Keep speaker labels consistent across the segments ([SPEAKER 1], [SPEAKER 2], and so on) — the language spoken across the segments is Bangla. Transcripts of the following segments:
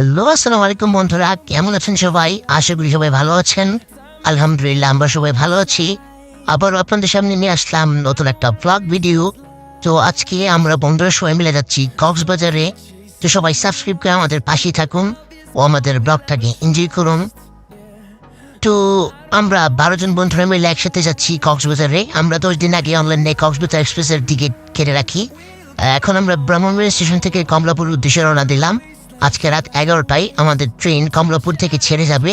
[SPEAKER 1] হ্যালো, আসসালামু আলাইকুম বন্ধুরা, কেমন আছেন সবাই? আশা করি সবাই ভালো আছেন। আলহামদুলিল্লাহ আমরা সবাই ভালো আছি। আবার আপনাদের সামনে নিয়ে আসলাম নতুন একটা ব্লগ ভিডিও। তো আজকে আমরা বন্ধুরা সবাই মিলে যাচ্ছি কক্সবাজারে। তো সবাই সাবস্ক্রাইব করে আমাদের পাশেই থাকুন ও আমাদের ব্লগটাকে এনজয় করুন। তো আমরা 12 জন বন্ধুরা মিলে একসাথে যাচ্ছি কক্সবাজারে। আমরা 10 দিন আগে অনলাইনে কক্সবাজার এক্সপ্রেসের টিকিট কেটে রাখি। এখন আমরা ব্রাহ্মণবাড়িয়া স্টেশন থেকে কমলাপুর উদ্দেশ্যে রওনা দিলাম। আজকে রাত 11টায় আমাদের ট্রেন কমলাপুর থেকে ছেড়ে যাবে।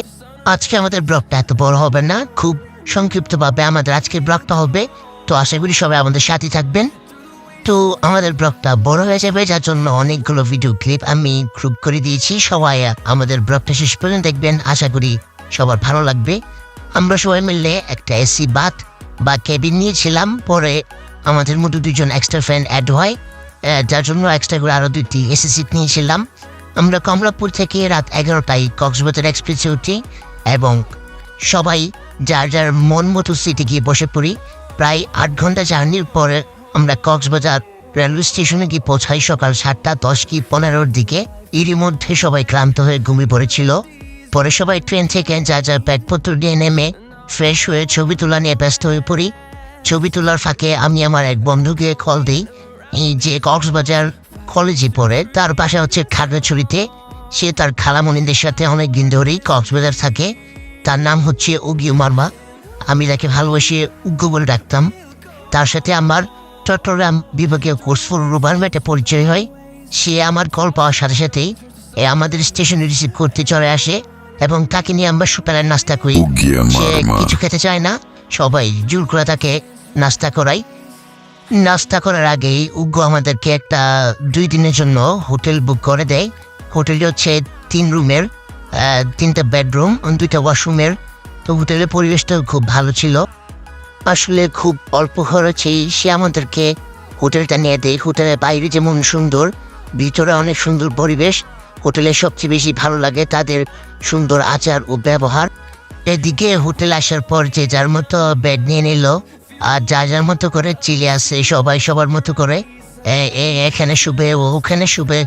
[SPEAKER 1] আজকে আমাদের ব্লগটা এত বড় হবে না, খুব সংক্ষিপ্তভাবে আমাদের আজকের ব্লগটা হবে। তো আশা করি সবাই আমাদের সাথে থাকবেন। তো আমাদের ব্লগটা বড় হয়ে যাবে, যার জন্য অনেকগুলো ভিডিও ক্লিপ আমি গ্রুপ করে দিয়েছি। সবাই আমাদের ব্লগটা শেষ পর্যন্ত দেখবেন, আশা করি সবার ভালো লাগবে। আমরা সবাই মিলে একটা এসি বাথ বা কেবিন নিয়েছিলাম, পরে আমাদের মধ্যে 2 জন এক্সট্রা ফ্রেন্ড অ্যাড হয়, যার জন্য এক্সট্রা করে আরও 2টি এসি সিট নিয়েছিলাম। আমরা কমলাপুর থেকে রাত 11টায় কক্সবাজার এক্সপ্রেসে উঠি এবং সবাই যার যার মন মতো সিটে গিয়ে বসে পড়ি। প্রায় 8 ঘন্টা জার্নির পরে আমরা কক্সবাজার রেলওয়ে স্টেশনে গিয়ে পৌঁছাই সকাল 7:10 কি 15-র দিকে। এরই মধ্যে সবাই ক্লান্ত হয়ে ঘুমিয়ে পড়েছিল। পরে সবাই ট্রেন থেকে যা যা ব্যাগপত্র দিয়ে নেমে ফ্রেশ হয়ে ছবি তোলা নিয়ে ব্যস্ত হয়ে পড়ি। ছবি তোলার ফাঁকে আমি আমার এক বন্ধুকে কল দিই, এই যে কক্সবাজার কলেজে পড়ে, তার পাশে হচ্ছে খাগড়াছড়িতে। সে তার খালামণিদের সাথে অনেক দিন ধরেই কক্সবাজার থাকে। তার নাম হচ্ছে উগিউ মার্মা, আমি তাকে ভালোবেসে উগ্গু বলে ডাকতাম। তার সাথে আমার চট্টগ্রাম বিভাগীয় কোর্সফুল রুবারমেটে পরিচয় হয়। সে আমার কল পাওয়ার সাথে সাথেই আমাদের স্টেশনে রিসিভ করতে চলে আসে এবং তাকে নিয়ে আমরা সকালের নাস্তা করি। সে কিছু খেতে চায় না, সবাই জোর করে তাকে নাস্তা করাই। নাস্তা করার আগেই উগ্র আমাদেরকে একটা 2 দিনের জন্য হোটেল বুক করে দেয়। হোটেলটি হচ্ছে 3 রুমের, 3টা বেডরুম, 2টা ওয়াশরুমের। তো হোটেলের পরিবেশটা খুব ভালো ছিল। আসলে খুব অল্প খরচেই সে আমাদেরকে হোটেলটা নিয়ে দেয়। হোটেলের বাইরে যেমন সুন্দর, ভিতরে অনেক সুন্দর পরিবেশ। হোটেলের সবচেয়ে বেশি ভালো লাগে তাদের সুন্দর আচার ও ব্যবহার। এদিকে হোটেল আসার পর যে যার মতো বেড নিয়ে নিল, আর যার মতো করে চিলে আসে, সবাই সবার মতো করে এখানে শুবে ও ওখানে শুবে,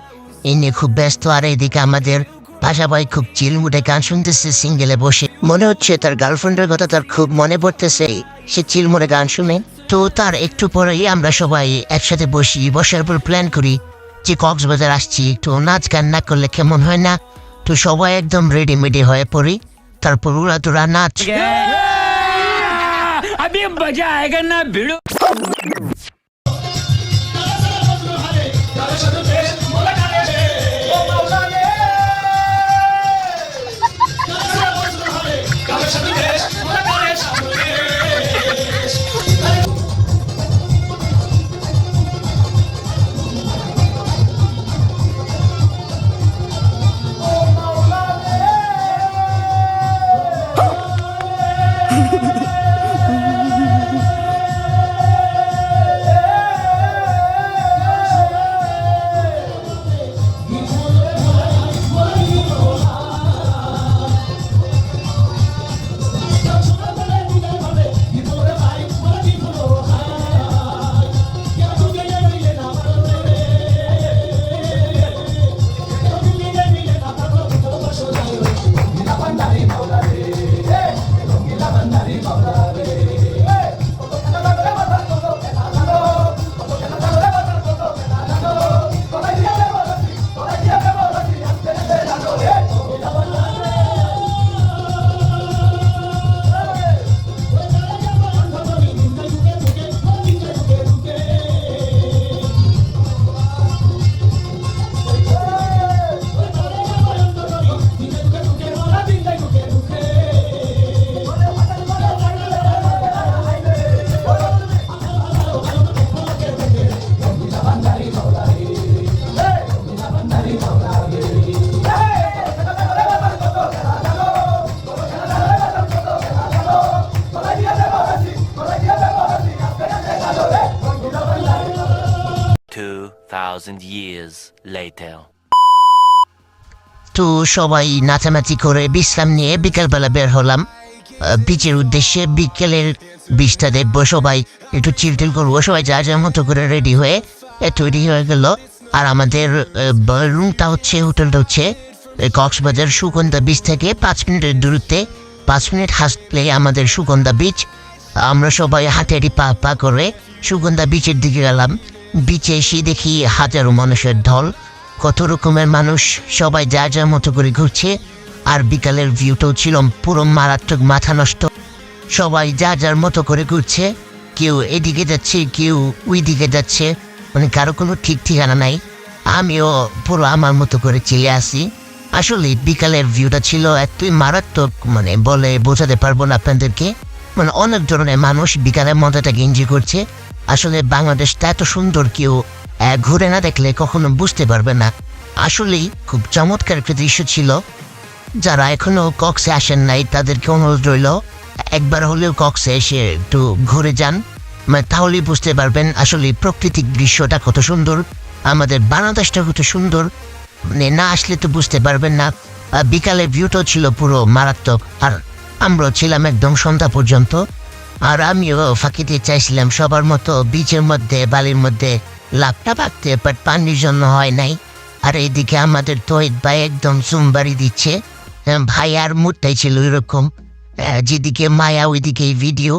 [SPEAKER 1] এই নিয়ে খুব ব্যস্ত। আর এদিকে আমাদের ভাষা ভাই খুব চিল মুডে গান শুনতেছে সিঙ্গেলে বসে। মনে হচ্ছে তার গার্লফ্রেন্ডের কথা তার খুব মনে পড়তেছে, সে চিল মুডে গান শুনে। তো তার একটু পরেই আমরা সবাই একসাথে বসার পর প্ল্যান করি যে কক্সবাজার আসছি, একটু নাচ গান না করলে কেমন হয় না। তো সবাই একদম রেডিমেডি হয়ে পড়ি। তারপর ওরা তোরা নাচ।
[SPEAKER 2] अभी मजा आएगा ना भिड़ो।
[SPEAKER 3] thousand years later.
[SPEAKER 1] তো সবাই নাচানাচি করে বিশ্রাম নিয়ে বিকেলবেলা বের হলাম বিচের উদ্দেশ্যে। বিকেলের বিচটা দেখবো, সবাই একটু চিলটিল করবো। সবাই যা যার মতো করে রেডি হয়ে তৈরি হয়ে গেল। আর আমাদের রুমটা হচ্ছে, হোটেলটা হচ্ছে এই কক্সবাজার সুগন্ধা বিচ থেকে 5 মিনিটের দূরত্বে, 5 মিনিট হাঁটলে আমাদের সুগন্ধা বিচ। আমরা সবাই হাঁটাহাঁটি পা পা করে সুগন্ধা বিচের দিকে গেলাম। বিচে এসে দেখি হাজারো মানুষের ঢল, কত রকমের মানুষ, সবাই যা যার মতো করে ঘুরছে। আর বিকালের ভিউটাও ছিল পুরো মারাত্মক, মাথা নষ্ট। সবাই যা যার মতো করে ঘুরছে, কেউ এদিকে যাচ্ছে, কেউ ওই দিকে যাচ্ছে, মানে কারো কোনো ঠিক ঠিকানা নাই। আমিও পুরো আমার মতো করে চিলে আসি। আসলে বিকালের ভিউটা ছিল এতই মারাত্মক, মানে বলে বোঝাতে পারবো না আপনাদেরকে। মানে অনেক ধরনের মানুষ বিকালের মজাটাকে এনজয় করছে। আসলে বাংলাদেশটা এত সুন্দর, কেউ ঘুরে না দেখলে কখনো বুঝতে পারবে না। আসলেই খুব চমৎকার একটা দৃশ্য ছিল। যারা এখনো কক্সে আসেন নাই তাদেরকে অনুরোধ রইল, একবার হলেও কক্সে এসে একটু ঘুরে যান, মানে তাহলেই বুঝতে পারবেন আসলে প্রাকৃতিক দৃশ্যটা কত সুন্দর, আমাদের বাংলাদেশটা কত সুন্দর। মানে না আসলে তো বুঝতে পারবেন না। বিকালের ভিউটাও ছিল পুরো মারাত্মক। আর আমরাও ছিলাম একদম সন্ধ্যা পর্যন্ত। আর আমিও ফাঁকি দিয়ে চাইছিলাম সবার মতো বিচের মধ্যে, বালির মধ্যে লাফটা পাকতে, বাট পানির জন্য হয় নাই। আর এইদিকে আমাদের তহিদ ভাই একদম জুম বাড়ি দিচ্ছে। ভাই আর মুডটাই ছিল এরকম, যেদিকে মায়া ওইদিকে ভিডিও।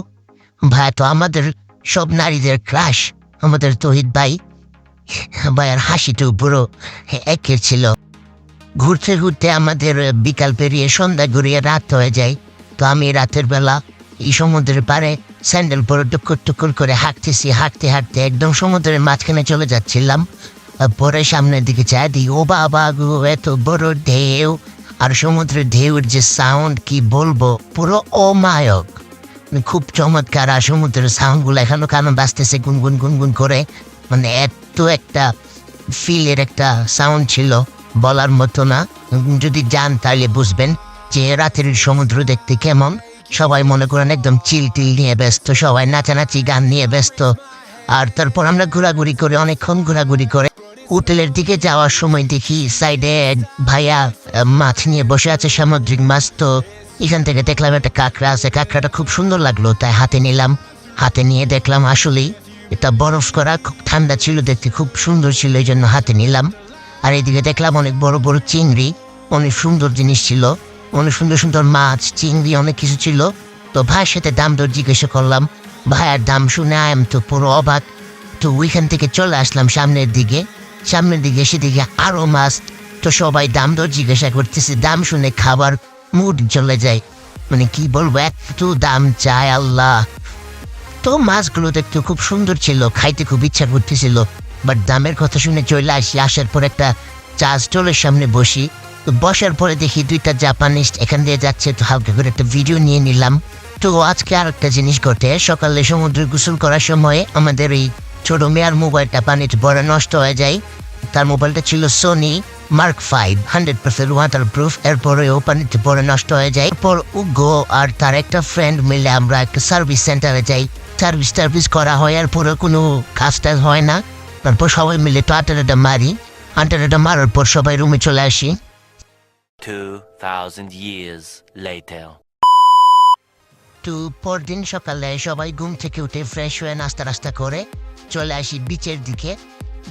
[SPEAKER 1] ভাই তো আমাদের সব নারীদের ক্রাশ, আমাদের তহিদ ভাই। ভাইয়ার হাসিটা পুরো একের ছিল। ঘুরতে ঘুরতে আমাদের বিকাল পেরিয়ে সন্ধ্যা ঘুরিয়ে রাত হয়ে যায়। তো আমি রাতের বেলা এই সমুদ্রের পাড়ে স্যান্ডেল পরে টুকুর টুকুর করে হাঁটতেছি, হাঁটতে হাঁটতে একদম সমুদ্রের মাঝখানে চলে যাচ্ছিলাম। পরে সামনের দিকে চাই দিই, ও বাবা গো, এত বড় ঢেউ! আর সমুদ্রের ঢেউর যে সাউন্ড কি বলবো, পুরো অমায়ক, খুব চমৎকার। আর সমুদ্রের সাউন্ডগুলো এখনো কানে বাজতেছে গুনগুন গুনগুন করে, মানে এত একটা ফিলের একটা সাউন্ড ছিল, বলার মতো না। যদি যান তাহলে বুঝবেন যে রাতের সমুদ্র দেখতে কেমন। সবাই মনে করেন একদম চিল টিল নিয়ে ব্যস্ত, সবাই নাচানাচি গান নিয়ে ব্যস্ত। আর তারপর আমরা ঘোরাঘুরি করে, অনেকক্ষণ ঘোরাঘুরি করে হোটেলের দিকে যাওয়ার সময় দেখি সাইডে ভাইয়া মাছ নিয়ে বসে আছে, সামুদ্রিক মাছ। তো এখান থেকে দেখলাম একটা কাঁকড়া আছে, কাঁকড়াটা খুব সুন্দর লাগলো, তাই হাতে নিলাম। হাতে নিয়ে দেখলাম আসলেই এটা বরফ করা, খুব ঠান্ডা ছিল, দেখতে খুব সুন্দর ছিল, এই জন্য হাতে নিলাম। আর এইদিকে দেখলাম অনেক বড় বড় চিংড়ি, অনেক সুন্দর জিনিস ছিল, অনেক সুন্দর সুন্দর মাছ, চিংড়ি, অনেক কিছু ছিল। তো ভাইয়ের সাথে দাম দর জিজ্ঞাসা করলাম, ভাইয়ের দাম শুনে আমি তো পুরো অবাক। তো ওইখান থেকে চলে আসলাম সামনের দিকে এসে দিকে আরও মাছ। তো সবাই দাম দর জিজ্ঞাসা করতেছে, দাম শুনে খাবার মুড চলে যায়, মানে কি বলবো, এত দাম চায় আল্লাহ। তো মাছগুলো দেখতে খুব সুন্দর ছিল, খাইতে খুব ইচ্ছা করতেছিল, বাট দামের কথা শুনে চলে আসি। আসার পর একটা চা স্টলের সামনে বসি। তো বসার পরে দেখি দুইটা জাপানিজ এখান দিয়ে যাচ্ছে, তো হালকা করে একটা ভিডিও নিয়ে নিলাম। তো আজকে আর একটা জিনিস ঘটে, সকালে সমুদ্রে গোসল করার সময় আমাদের এই ছোট মেয়ার মোবাইলটা পানিতে পরে নষ্ট হয়ে যায়। তার মোবাইলটা ছিল সোনি মার্ক 5, 100% ওয়াটার প্রুফ। এরপরে ও পানিতে পরে নষ্ট হয়ে যায়। এরপর উগো আর তার একটা ফ্রেন্ড মিলে আমরা একটা সার্ভিস সেন্টারে যাই, সার্ভিস করা হয়। এরপরে কোনো কাজ টাজ হয় না। তারপর সবাই মিলে তো আটাটা মারার পর সবাই রুমে চলে আসি।
[SPEAKER 3] 2,000 years later.
[SPEAKER 1] তো পরদিন সকালে সবাই ঘুম থেকে উঠে ফ্রেশ হয়ে নাস্তা করে চলে আসি বিচের দিকে।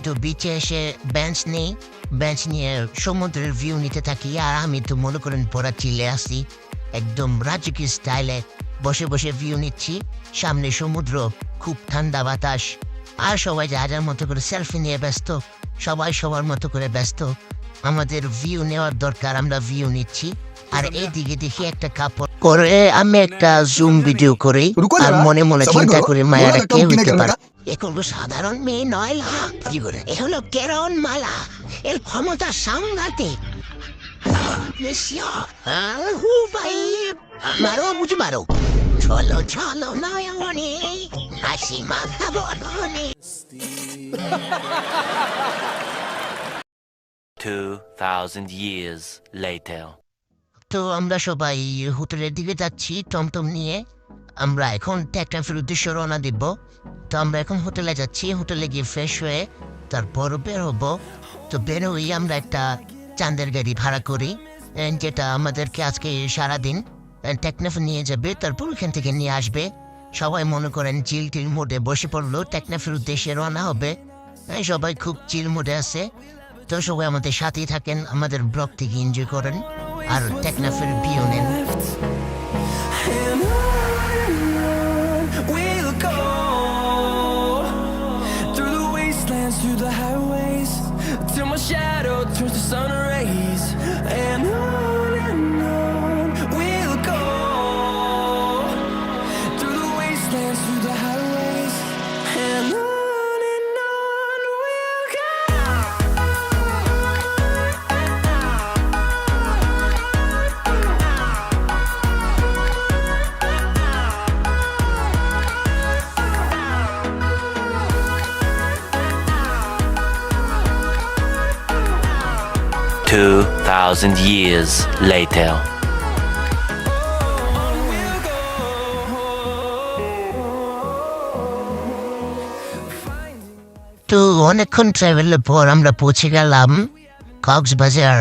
[SPEAKER 1] তো বিচে এসে বেঞ্চ নিয়ে সমুদ্রের ভিউ নিতে থাকি। আর আমি তো মনে করেন পড়া চিলে আসি, একদম রাজকীয় স্টাইলে বসে বসে ভিউ নিচ্ছি। সামনে সমুদ্র, খুব ঠান্ডা বাতাস। আর সবাই যা যার মতো করে সেলফি নিয়ে ব্যস্ত, সবাই সবার মতো করে ব্যস্ত। আমাদের ভিউ নেওয়ার দরকার, আমরা ভিউ নিচ্ছি। আর এইদিকে দেখি একটা কাপড় করে আমি একটা জুম ভিডিও করি। আর মনে মনে চিন্তা করি, মায়াটা কে হইতে পারে? এ কোনো সাধারণ মেয়ে নয়, এ হলো কেরন মালা, এর ক্ষমতা সাংঘাতিক। মারো বুঝি মারো, চলো চলো নয়নে হাসি মাথা বলনে।
[SPEAKER 3] 2,000 years later.
[SPEAKER 1] তো আমরা সবাই হোটেলের দিকে যাচ্ছি টমটম নিয়ে। আমরা এখন টেকনাফের উদ্দেশ্যে রওনা দিব। তো আমরা এখন হোটেলে যাচ্ছি, হোটেলে গিয়ে ফ্রেশ হয়ে তারপর বের হবো। তো বের হয়ে আমরা একটা চাঁদের গাড়ি ভাড়া করি, যেটা আমাদেরকে আজকে সারাদিন টেকনাফে নিয়ে যাবে, তারপর ওখান থেকে নিয়ে আসবে। সবাই মনে করেন চিল টিল মোডে বসে পড়লো, টেকনাফের উদ্দেশ্যে রওনা হবে। সবাই খুব চিল মোডে আছে। তো সবাই আমাদের সাথেই থাকেন, আমাদের ব্লগ থেকে এনজয় করেন আর টেকনাফের ভিউ নেন।
[SPEAKER 4] And on we'll go, through the wastelands, through the highways, till my shadow turns to sun rays. And on we'll go, through the wastelands, through the highways. And on we'll go.
[SPEAKER 3] 2,000 years later.
[SPEAKER 1] তো অনেকক্ষণ ট্রাভেলের পর আমরা পৌঁছে গেলাম কক্সবাজার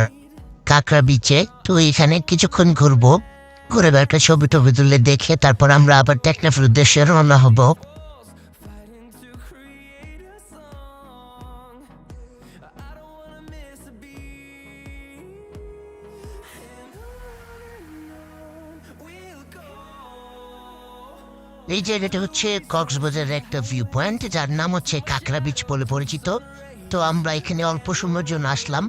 [SPEAKER 1] কাঁকড়া বিচে। তো এখানে কিছুক্ষণ ঘুরবো, ঘুরে একটা ছবি টবি তুলে দেখে তারপর আমরা আবার টেকনাফের উদ্দেশ্যে রওনা হব। এই জায়গাটা হচ্ছে কক্সবাজারের একটা ভিউ পয়েন্ট, যার নাম হচ্ছে কাঁকড়া বিচ বলে পরিচিত। তো আমরা এখানে অল্প সময়ের জন্য আসলাম,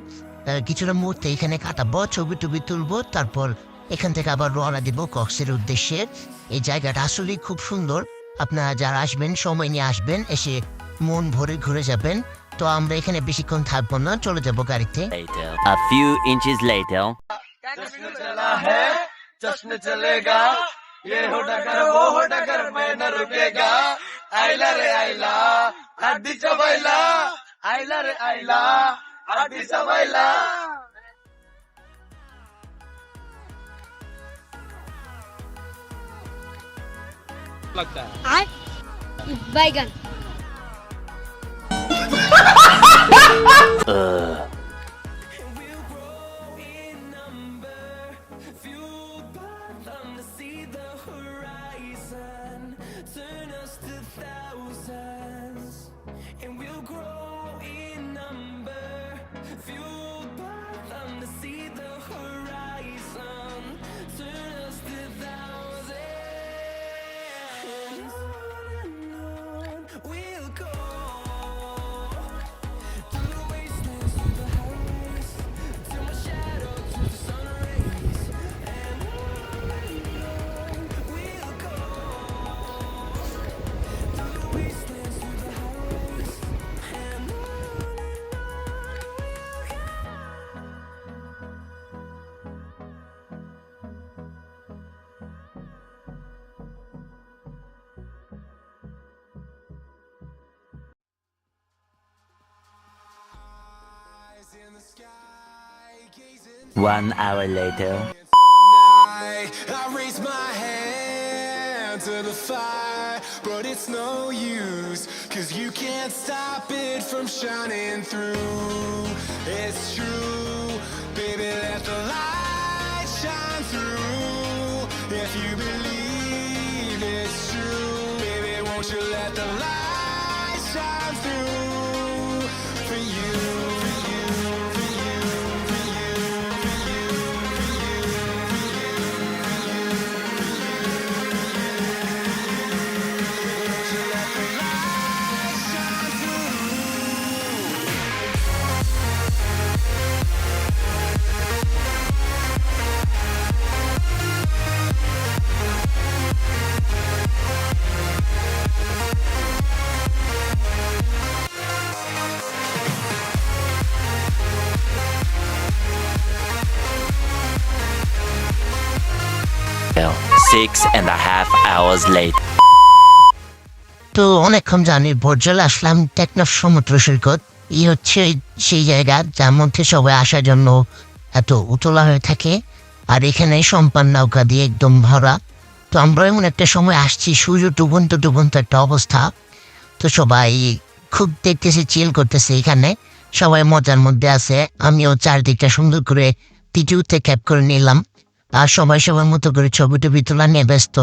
[SPEAKER 1] কিছুটা মুহূর্তে এখানে কাটাবো, ছবি টবি তুলবো, তারপর এখান থেকে আবার রওনা দিব কক্সের উদ্দেশ্যে। এই জায়গাটা আসলেই খুব সুন্দর, আপনারা যারা আসবেন সময় নিয়ে আসবেন, এসে মন ভরে ঘুরে যাবেন। তো আমরা এখানে বেশিক্ষণ থাকবো না, চলে যাবো গাড়িতে।
[SPEAKER 3] Later. A few inches later.
[SPEAKER 5] जश्न चलेगा ये हो डगर वो हो डगर मैं न रुकेगा आइला रे आइला हड्डी चबाइला आइला रे आइला हड्डी चबाइला लगता है
[SPEAKER 6] बैगन
[SPEAKER 3] One hour later.
[SPEAKER 4] I raise my hand to the fire, but it's no use, 'cause you can't stop it from shining through. It's true, baby, let the light shine through. If you believe it's true, baby, won't you let the light shine through for you, for you, for you, for you, for you, for you, for you, won't you let the light shine through?
[SPEAKER 3] Well, 6.5 hours later.
[SPEAKER 1] তো অনেকক্ষণ জানি বর্জলে আসলাম টেকনাফ সমুদ্র সৈকত। এই হচ্ছে সেই জায়গা যার মধ্যে সবাই আসার জন্য এত উতলা হয়ে থাকে, আর এখানে সম্পান নৌকা দিয়ে একদম ভরা। তো আমরা এমন একটা সময় আসছি, সূর্য ডুবন্ত ডুবন্ত একটা অবস্থা। তো সবাই খুব দেখতেছে, চিল করতেছে, এখানে সবাই মজার মধ্যে আছে। আমিও চারদিকটা সুন্দর করে ভিডিওতে ক্যাপ করে নিলাম, আর সবাই সবার মতো করে ছবি টবি তোলা নিয়ে ব্যস্ত।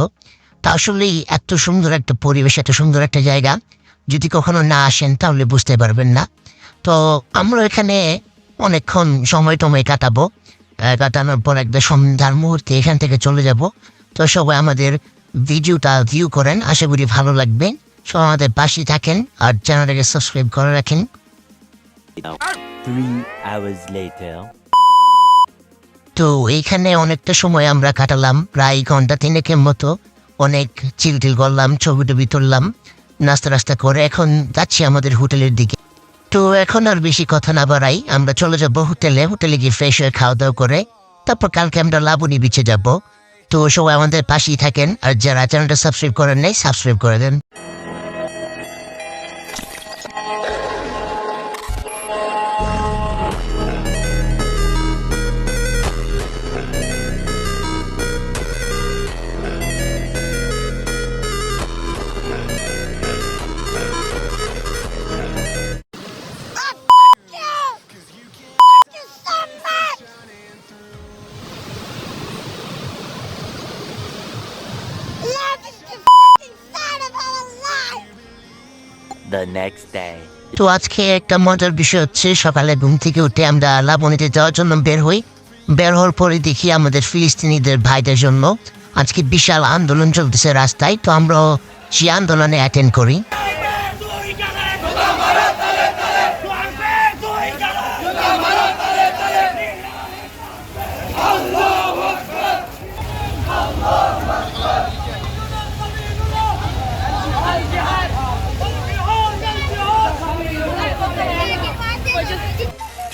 [SPEAKER 1] তা আসলেই এত সুন্দর একটা পরিবেশ, এত সুন্দর একটা জায়গা, যদি কখনো না আসেন তাহলে বুঝতে পারবেন না। তো আমরা এখানে অনেকক্ষণ সময় টময় কাটাবো। কাটানোর পর একটা সন্ধ্যার মুহূর্তে এখান থেকে চলে যাব। তো সবাই আমাদের ভিডিওটা ভিউ করেন, আশা করি ভালো লাগবে। সবাই আমাদের পাশে থাকেন আর চ্যানেলটাকে সাবস্ক্রাইব করে রাখেন।
[SPEAKER 3] 3 hours later.
[SPEAKER 1] তো এইখানে অনেকটা সময় আমরা কাটালাম, প্রায় ঘন্টা 3 মতো। অনেক চিলটিল করলাম, ছবি টবি তুললাম, নাস্তা রাস্তা করে এখন যাচ্ছি আমাদের হোটেলের দিকে। তো এখন আর বেশি কথা না বাড়াই, আমরা চলে যাবো হোটেলে গিয়ে ফ্রেশ হয়ে খাওয়া দাওয়া করে তারপর কালকে আমরা লাবণী বিচে যাব। তো সবাই আমাদের পাশেই থাকেন আর যারা চ্যানেলটা সাবস্ক্রাইব করেন নাই সাবস্ক্রাইব করে দেন।
[SPEAKER 3] The next day.
[SPEAKER 1] তো আজকে একটা মজার বিষয় হচ্ছে, সকালে ঘুম থেকে উঠে আমরা লাবণীতে যাওয়ার জন্য বের হওয়ার পরে দেখি আমাদের ফিলিস্তিনিদের ভাইদের জন্য আজকে বিশাল আন্দোলন চলতেছে রাস্তায়। তো আমরা সেই আন্দোলনে অ্যাটেন্ড করি।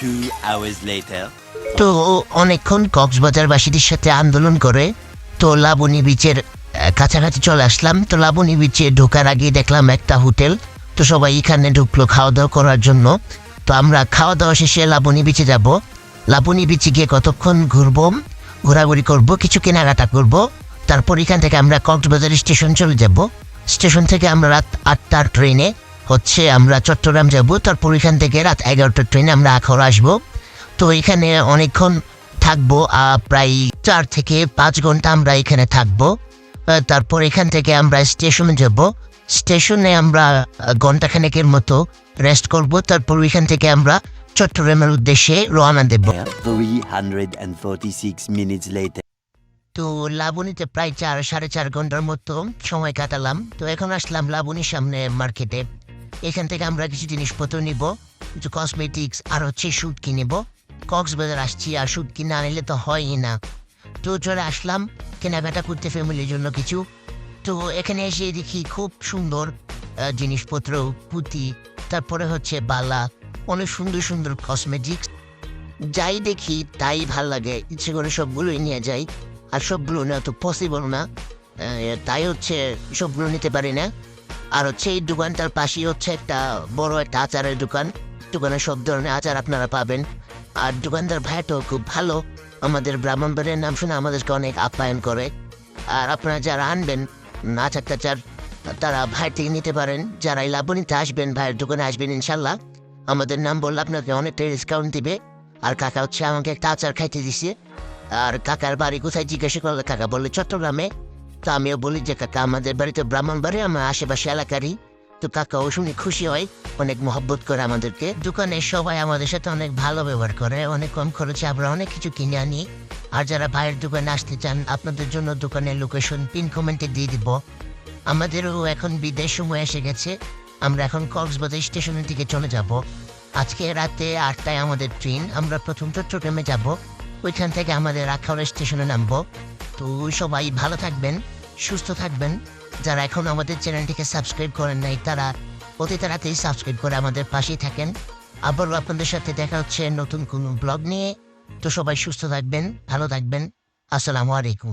[SPEAKER 3] Two hours later.
[SPEAKER 1] তো অনেকক্ষণ কক্সবাজারবাসীদের সাথে আন্দোলন করে তো লাবণী বিচের কাছাকাছি চলে আসলাম। তো লাবণী বিচে ঢোকার আগে দেখলাম একটা হোটেল, তো সবাই এখানে ঢুকলো খাওয়া দাওয়া করার জন্য। তো আমরা খাওয়া দাওয়া শেষে লাবণী বিচে যাব। লাবণী বিচে গিয়ে কতক্ষণ ঘুরবো, ঘোরাঘুরি করব, কিছু কেনাকাটা করব। তারপর এখান থেকে আমরা কক্সবাজার স্টেশন চলে যাব। স্টেশন থেকে আমরা রাত 8টার ট্রেনে আমরা চট্টগ্রাম যাব। তারপর এখান থেকে রাত 11টার ট্রেনে আমরা আখাউড়া আসবো। তো এখানে অনেকক্ষণ থাকবো, প্রায় 4 থেকে 5 ঘন্টা আমরা এখানে থাকবো। তারপর এখান থেকে আমরা স্টেশনে যাব। স্টেশনে আমরা ঘন্টাখানেকের মতো রেস্ট করব। তারপর এখান থেকে আমরা চট্টগ্রামের উদ্দেশ্যে রওনা দেব।
[SPEAKER 3] 346 minutes later.
[SPEAKER 1] তো লাবণীতে প্রায় 4-4.5 ঘন্টার মতো সময় কাটালাম। তো এখন আসলাম লাবণীর সামনে মার্কেটে। এখান থেকে আমরা কিছু জিনিসপত্র নিব, কিছু কসমেটিক্স আর স্যুট কিনব। কক্সবাজার আসছি আর স্যুট কিনে আনলে তো হয়ই না। তো চলে আসলাম কেনাকাটা করতে ফ্যামিলির জন্য কিছু। তো এখানে এসে দেখি খুব সুন্দর জিনিসপত্র, পুঁতি, তারপরে বালা, অনেক সুন্দর সুন্দর কসমেটিক্স। যাই দেখি তাই ভাল লাগে, ইচ্ছে করে সবগুলোই নিয়ে যাই। আর সবগুলো নেওয়া তো পসিবল না, তাই সবগুলো নিতে পারি না। আর এই দোকানটার পাশেই একটা বড় একটা আচারের দোকান। দোকানে সব ধরনের আচার আপনারা পাবেন। আর দোকানদার ভাইটাও খুব ভালো, আমাদের ব্রাহ্মণবাড়ির নাম শুনে আমাদেরকে অনেক আপ্যায়ন করে। আর আপনারা যারা আনবেন আচার টাচার তারা ভাই থেকে নিতে পারেন। যারা এই লাবণীতে আসবেন, ভাইয়ের দোকানে আসবেন, ইনশাল্লাহ আমাদের নাম বললে আপনাকে অনেকটা ডিসকাউন্ট দিবে। আর কাকা আমাকে একটা আচার খাইতে দিছে। আর কাকার বাড়ি কোথায় জিজ্ঞাসা করলে কাকা বললে চট্টগ্রামে। তো আমিও বলি যে কাকা আমাদের বাড়িতে ব্রাহ্মণবাড়ি, আমার আশেপাশে এলাকারই। তো কাকাও শুনে খুশি হয়, অনেক মহব্বত করে আমাদেরকে। দোকানে সবাই আমাদের সাথে অনেক ভালো ব্যবহার করে, অনেক কম খরচে আমরা অনেক কিছু কিনে আনি। আর যারা ভাইয়ের দোকানে আসতে চান আপনাদের জন্য দোকানের লোকেশন পিন কমেন্টে দিয়ে দিব। আমাদেরও এখন বিদেশ সময় এসে গেছে, আমরা এখন কক্সবাজার স্টেশনের দিকে চলে যাব। আজকে রাতে 8টায় আমাদের ট্রেন, আমরা প্রথম চট্টগ্রামে যাব, ওইখান থেকে আমাদের আখাউড়া স্টেশনে নামবো। তো সবাই ভালো থাকবেন, সুস্থ থাকবেন। যারা এখন আমাদের চ্যানেলটিকে সাবস্ক্রাইব করেন নাই তারা অতি তাড়াতাড়ি সাবস্ক্রাইব করে আমাদের পাশেই থাকেন। আবারও আপনাদের সাথে দেখা হচ্ছে নতুন কোনো ব্লগ নিয়ে। তো সবাই সুস্থ থাকবেন, ভালো থাকবেন। আসসালামু আলাইকুম।